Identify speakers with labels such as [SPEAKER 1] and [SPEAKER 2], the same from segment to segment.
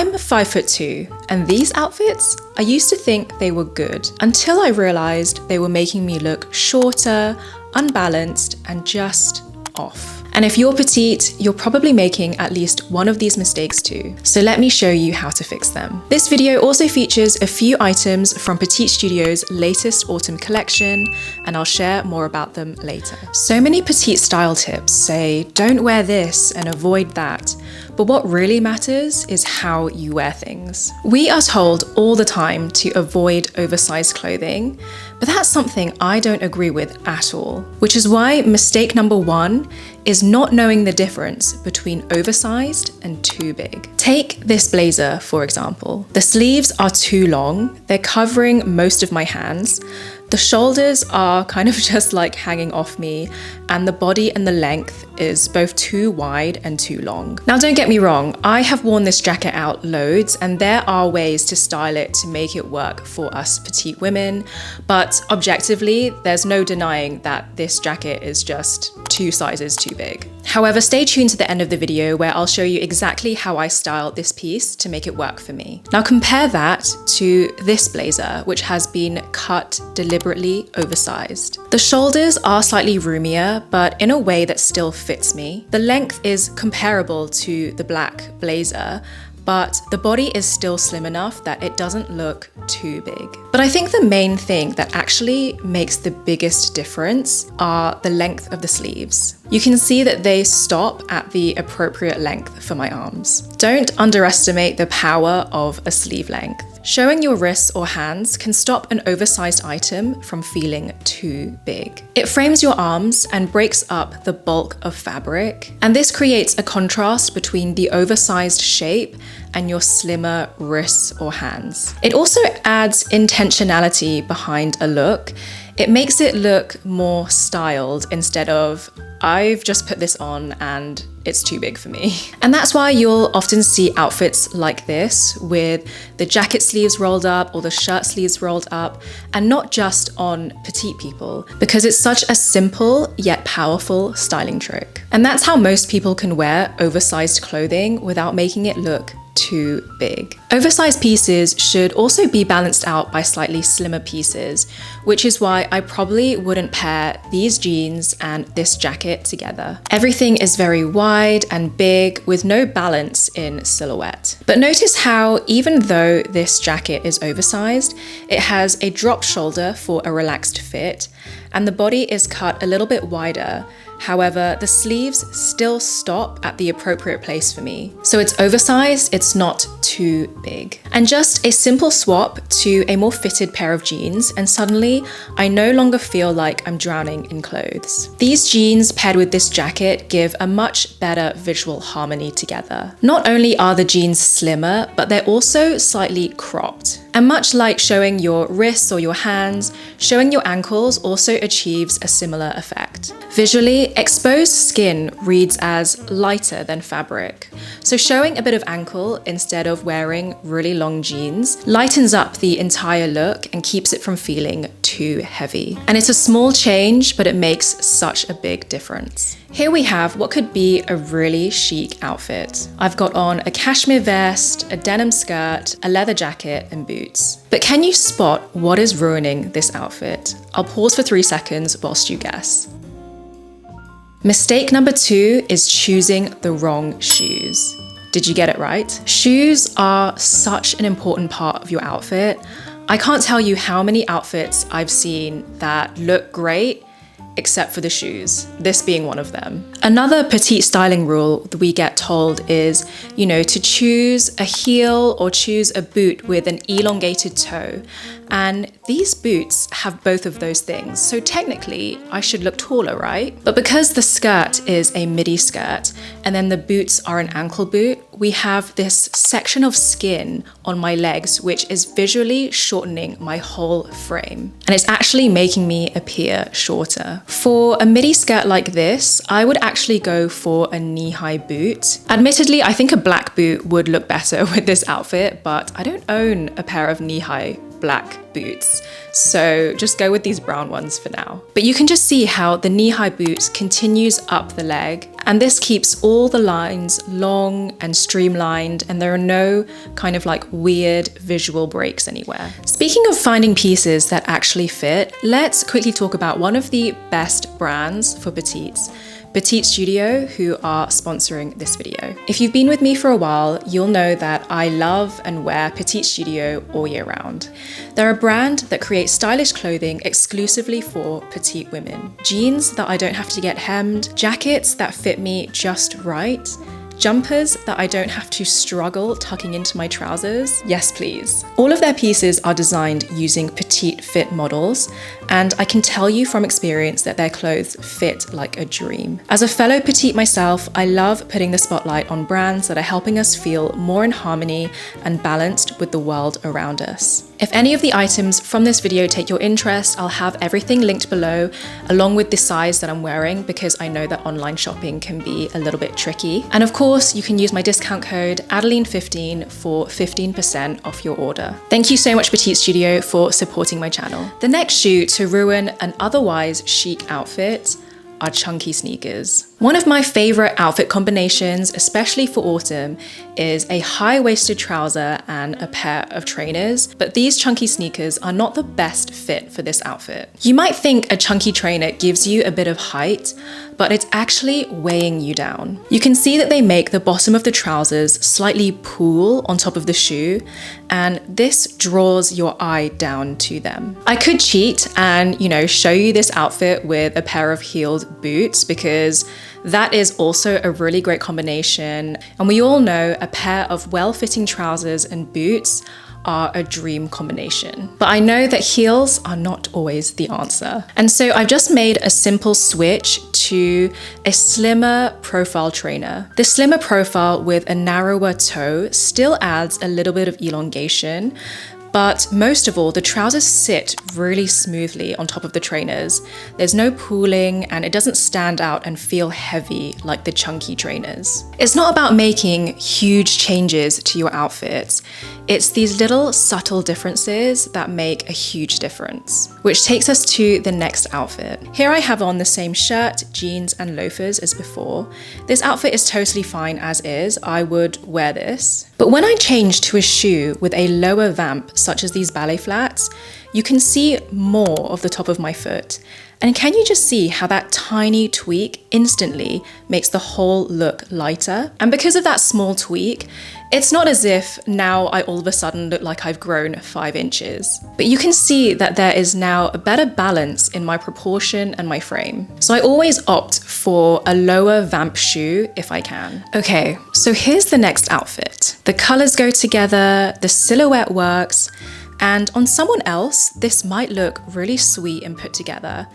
[SPEAKER 1] I'm 5'2", and these outfits, I used to think they were good until I realized they were making me look shorter, unbalanced, and just off. And if you're petite, you're probably making at least one of these mistakes too. So let me show you how to fix them. This video also features a few items from Petite Studio's latest autumn collection, and I'll share more about them later. So many petite style tips say, don't wear this and avoid that. But what really matters is how you wear things. We are told all the time to avoid oversized clothing, but that's something I don't agree with at all. Which is why mistake number one is not knowing the difference between oversized and too big. Take this blazer, for example. The sleeves are too long, they're covering most of my hands. The shoulders are kind of just like hanging off me, and the body and the length is both too wide and too long. Now, don't get me wrong, I have worn this jacket out loads, and there are ways to style it to make it work for us petite women, but objectively, there's no denying that this jacket is just 2 sizes too big. However, stay tuned to the end of the video where I'll show you exactly how I styled this piece to make it work for me. Now compare that to this blazer, which has been cut deliberately oversized. The shoulders are slightly roomier, but in a way that still fits me. The length is comparable to the black blazer, but the body is still slim enough that it doesn't look too big. But I think the main thing that actually makes the biggest difference are the length of the sleeves. You can see that they stop at the appropriate length for my arms. Don't underestimate the power of a sleeve length. Showing your wrists or hands can stop an oversized item from feeling too big. It frames your arms and breaks up the bulk of fabric, and this creates a contrast between the oversized shape and your slimmer wrists or hands. It also adds intentionality behind a look. It makes it look more styled instead of, I've just put this on and it's too big for me. And that's why you'll often see outfits like this with the jacket sleeves rolled up or the shirt sleeves rolled up, and not just on petite people, because it's such a simple yet powerful styling trick. And that's how most people can wear oversized clothing without making it look too big. Oversized pieces should also be balanced out by slightly slimmer pieces, which is why I probably wouldn't pair these jeans and this jacket together. Everything is very wide and big with no balance in silhouette. But notice how even though this jacket is oversized, it has a dropped shoulder for a relaxed fit, and the body is cut a little bit wider. However, the sleeves still stop at the appropriate place for me. So it's oversized, it's not too big. And just a simple swap to a more fitted pair of jeans, and suddenly I no longer feel like I'm drowning in clothes. These jeans paired with this jacket give a much better visual harmony together. Not only are the jeans slimmer, but they're also slightly cropped. And much like showing your wrists or your hands, showing your ankles also achieves a similar effect. Visually, exposed skin reads as lighter than fabric. So showing a bit of ankle instead of wearing really long jeans lightens up the entire look and keeps it from feeling too heavy. And it's a small change, but it makes such a big difference. Here we have what could be a really chic outfit. I've got on a cashmere vest, a denim skirt, a leather jacket, and boots. But can you spot what is ruining this outfit? I'll pause for 3 seconds whilst you guess. Mistake number 2 is choosing the wrong shoes. Did you get it right? Shoes are such an important part of your outfit. I can't tell you how many outfits I've seen that look great except for the shoes, this being one of them. Another petite styling rule that we get told is, to choose a heel or choose a boot with an elongated toe. And these boots have both of those things. So technically, I should look taller, right? But because the skirt is a midi skirt and then the boots are an ankle boot, we have this section of skin on my legs, which is visually shortening my whole frame. And it's actually making me appear shorter. For a midi skirt like this, I would actually go for a knee-high boot. Admittedly, I think a black boot would look better with this outfit, but I don't own a pair of knee-high black boots, so just go with these brown ones for now. But you can just see how the knee-high boot continues up the leg And this keeps all the lines long and streamlined, and there are no kind of like weird visual breaks anywhere. Speaking of finding pieces that actually fit, let's quickly talk about one of the best brands for petites, Petite Studio, who are sponsoring this video. If you've been with me for a while, you'll know that I love and wear Petite Studio all year round. They're a brand that creates stylish clothing exclusively for petite women. Jeans that I don't have to get hemmed, jackets that fit me just right, jumpers that I don't have to struggle tucking into my trousers. Yes, please. All of their pieces are designed using petite fit models, and I can tell you from experience that their clothes fit like a dream. As a fellow petite myself, I love putting the spotlight on brands that are helping us feel more in harmony and balanced with the world around us. If any of the items from this video take your interest, I'll have everything linked below, along with the size that I'm wearing, because I know that online shopping can be a little bit tricky. And of course, you can use my discount code Adeline15 for 15% off your order. Thank you so much, Petite Studio, for supporting my channel. The next shoe to ruin an otherwise chic outfit are chunky sneakers. One of my favorite outfit combinations, especially for autumn, is a high-waisted trouser and a pair of trainers, but these chunky sneakers are not the best fit for this outfit. You might think a chunky trainer gives you a bit of height, but it's actually weighing you down. You can see that they make the bottom of the trousers slightly pool on top of the shoe, and this draws your eye down to them. I could cheat and, show you this outfit with a pair of heeled boots, because that is also a really great combination. And we all know a pair of well-fitting trousers and boots are a dream combination. But I know that heels are not always the answer. And so I've just made a simple switch to a slimmer profile trainer. The slimmer profile with a narrower toe still adds a little bit of elongation, but most of all, the trousers sit really smoothly on top of the trainers. There's no pooling, and it doesn't stand out and feel heavy like the chunky trainers. It's not about making huge changes to your outfits. It's these little subtle differences that make a huge difference. Which takes us to the next outfit. Here I have on the same shirt, jeans, and loafers as before. This outfit is totally fine as is. I would wear this. But when I change to a shoe with a lower vamp, such as these ballet flats, you can see more of the top of my foot. And can you just see how that tiny tweak instantly makes the whole look lighter? And because of that small tweak, it's not as if now I all of a sudden look like I've grown 5 inches. But you can see that there is now a better balance in my proportion and my frame. So I always opt for a lower vamp shoe if I can. Okay, so here's the next outfit. The colors go together, the silhouette works, and on someone else, this might look really sweet and put together.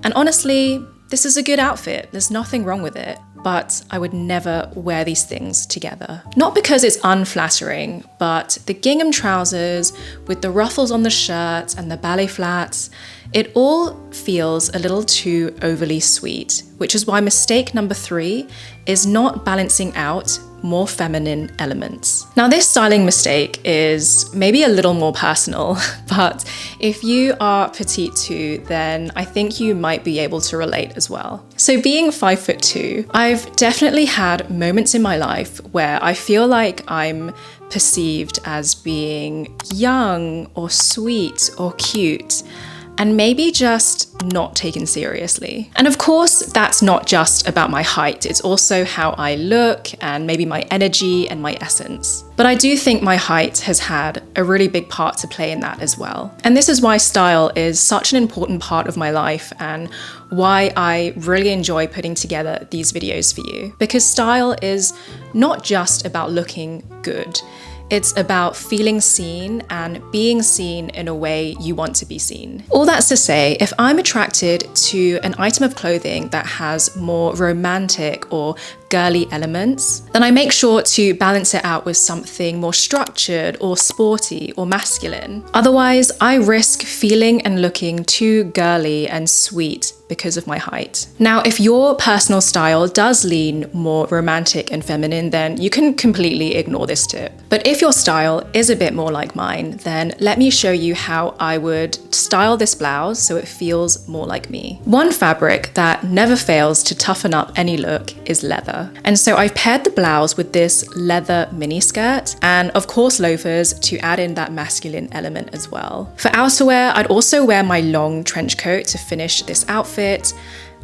[SPEAKER 1] And honestly, this is a good outfit. There's nothing wrong with it, but I would never wear these things together. Not because it's unflattering, but the gingham trousers with the ruffles on the shirt and the ballet flats, it all feels a little too overly sweet, which is why mistake number 3 is not balancing out more feminine elements. Now, this styling mistake is maybe a little more personal, but if you are petite too, then I think you might be able to relate as well. So being 5'2", I've definitely had moments in my life where I feel like I'm perceived as being young or sweet or cute, and maybe just not taken seriously. And of course, that's not just about my height, it's also how I look and maybe my energy and my essence. But I do think my height has had a really big part to play in that as well. And this is why style is such an important part of my life and why I really enjoy putting together these videos for you. Because style is not just about looking good. It's about feeling seen and being seen in a way you want to be seen. All that's to say, if I'm attracted to an item of clothing that has more romantic or girly elements, then I make sure to balance it out with something more structured or sporty or masculine. Otherwise, I risk feeling and looking too girly and sweet because of my height. Now, if your personal style does lean more romantic and feminine, then you can completely ignore this tip. But if your style is a bit more like mine, then let me show you how I would style this blouse so it feels more like me. One fabric that never fails to toughen up any look is leather. And so I've paired the blouse with this leather mini skirt and of course loafers to add in that masculine element as well. For outerwear, I'd also wear my long trench coat to finish this outfit.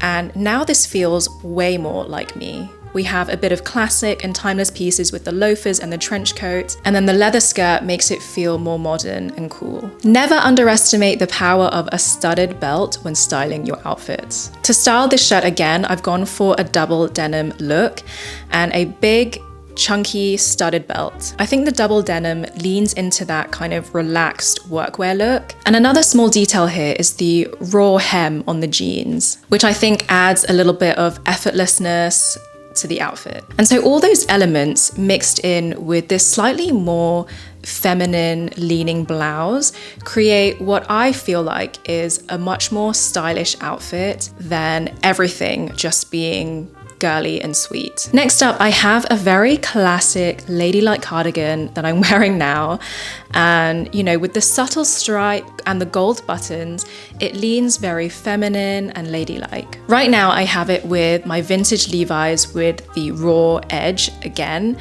[SPEAKER 1] And now this feels way more like me. We have a bit of classic and timeless pieces with the loafers and the trench coat, and then the leather skirt makes it feel more modern and cool. Never underestimate the power of a studded belt when styling your outfits. To style this shirt again, I've gone for a double denim look and a big chunky studded belt. I think the double denim leans into that kind of relaxed workwear look. And another small detail here is the raw hem on the jeans, which I think adds a little bit of effortlessness to the outfit. And so all those elements mixed in with this slightly more feminine leaning blouse create what I feel like is a much more stylish outfit than everything just being girly and sweet. Next up, I have a very classic ladylike cardigan that I'm wearing now. And, you know, with the subtle stripe and the gold buttons, it leans very feminine and ladylike. Right now, I have it with my vintage Levi's with the raw edge again,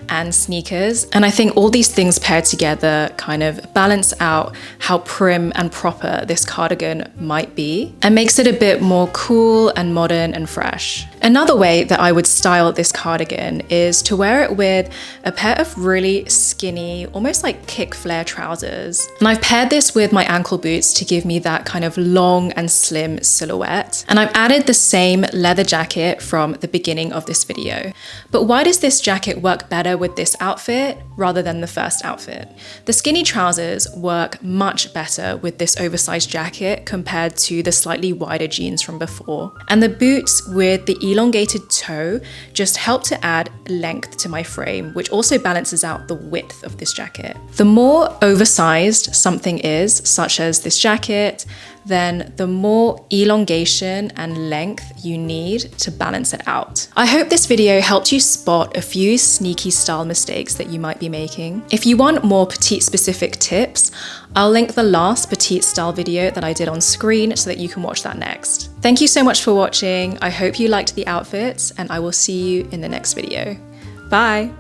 [SPEAKER 1] and sneakers. And I think all these things paired together kind of balance out how prim and proper this cardigan might be and makes it a bit more cool and modern and fresh. Another way that I would style this cardigan is to wear it with a pair of really skinny, almost like kick flare trousers. And I've paired this with my ankle boots to give me that kind of long and slim silhouette. And I've added the same leather jacket from the beginning of this video. But why does this jacket work better with this outfit rather than the first outfit? The skinny trousers work much better with this oversized jacket compared to the slightly wider jeans from before. And the boots with the elongated toe just help to add length to my frame, which also balances out the width of this jacket. The more oversized something is, such as this jacket, then the more elongation and length you need to balance it out. I hope this video helped you spot a few sneaky style mistakes that you might be making. If you want more petite specific tips, I'll link the last petite style video that I did on screen so that you can watch that next. Thank you so much for watching. I hope you liked the outfits and I will see you in the next video. Bye.